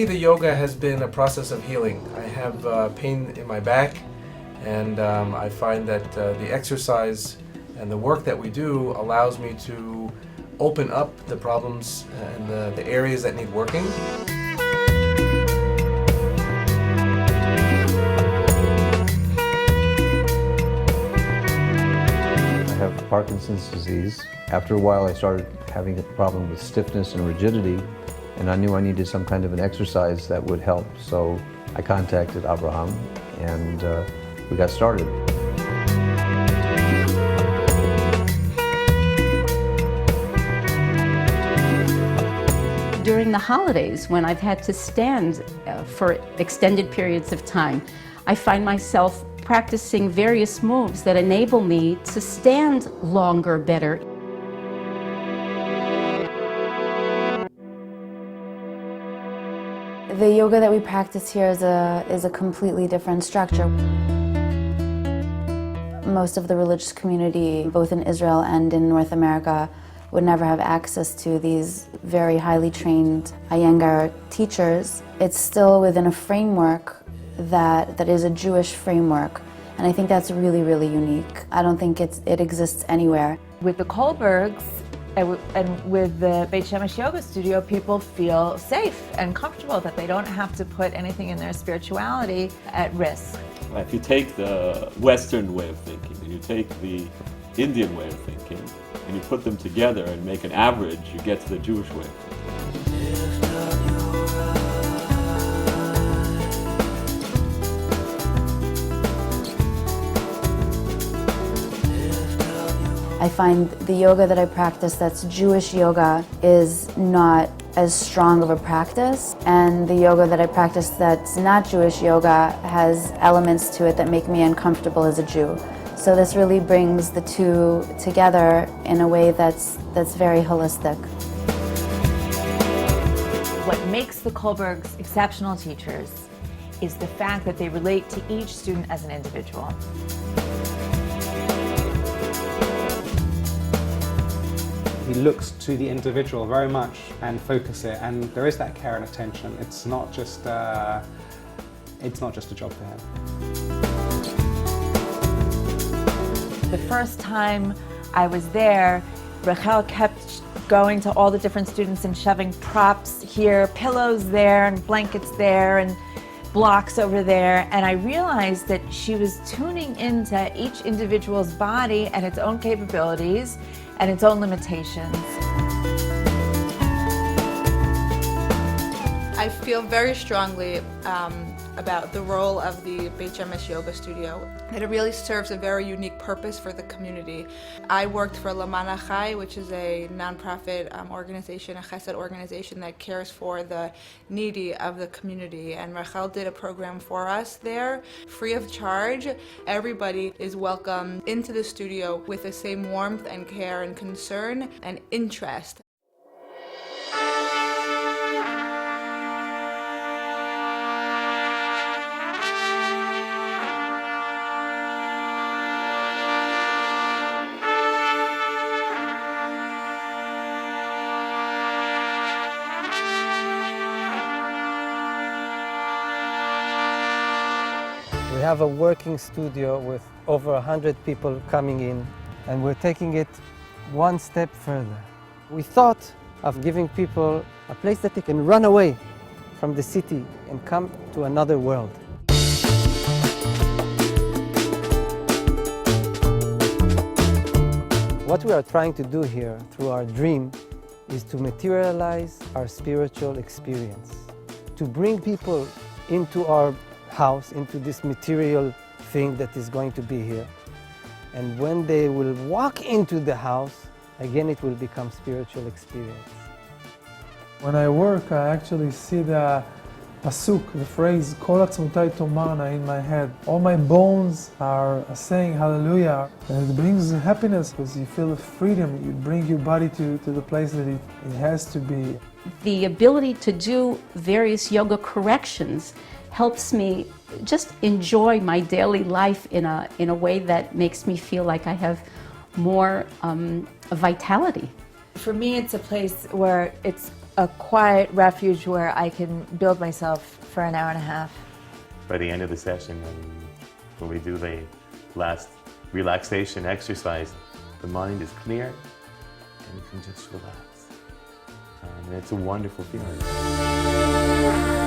the yoga has been a process of healing. I have pain in my back, and I find that the exercise and the work that we do allows me to open up the problems and the areas that need working. I have Parkinson's disease. After a while I started having a problem with stiffness and rigidity, and I knew I needed some kind of an exercise that would help. So I contacted Avraham and we got started. During the holidays, when I've had to stand for extended periods of time, I find myself practicing various moves that enable me to stand longer, better. The yoga that we practice here is a completely different structure. Most of the religious community, both in Israel and in North America, would never have access to these very highly trained Iyengar teachers. It's still within a framework that is a Jewish framework, and I think that's really, really unique. I don't think it exists anywhere. With the Kolbergs and with the Beit Shemesh Yoga Studio, people feel safe and comfortable that they don't have to put anything in their spirituality at risk. If you take the Western way of thinking and you take the Indian way of thinking and you put them together and make an average, you get to the Jewish way of thinking. I find the yoga that I practice that's Jewish yoga is not as strong of a practice, and the yoga that I practice that's not Jewish yoga has elements to it that make me uncomfortable as a Jew. So this really brings the two together in a way that's very holistic. What makes the Kolbergs exceptional teachers is the fact that they relate to each student as an individual. He looks to the individual very much and focus it, and there is that care and attention. It's not just a job for him. The first time I was there, Rachel kept going to all the different students and shoving props here, pillows there, and blankets there, and blocks over there, and I realized that she was tuning into each individual's body and its own capabilities and its own limitations. I feel very strongly about the role of the Beit Shemesh Yoga Studio. That it really serves a very unique purpose for the community. I worked for Laman Achai, which is a nonprofit organization, a chesed organization that cares for the needy of the community. And Rachel did a program for us there, free of charge. Everybody is welcome into the studio with the same warmth and care and concern and interest. We have a working studio with over 100 people coming in, and we're taking it one step further. We thought of giving people a place that they can run away from the city and come to another world. What we are trying to do here through our dream is to materialize our spiritual experience, to bring people into our house, into this material thing that is going to be here. And when they will walk into the house, again it will become spiritual experience. When I work, I actually see the pasuk, the phrase, Kol atzmotai tomarna in my head. All my bones are saying hallelujah. And it brings happiness because you feel the freedom. You bring your body to the place that it has to be. The ability to do various yoga corrections helps me just enjoy my daily life in a way that makes me feel like I have more vitality. For me, it's a place where it's a quiet refuge where I can build myself for an hour and a half. By the end of the session, when we do the last relaxation exercise, the mind is clear and you can just relax. And it's a wonderful feeling.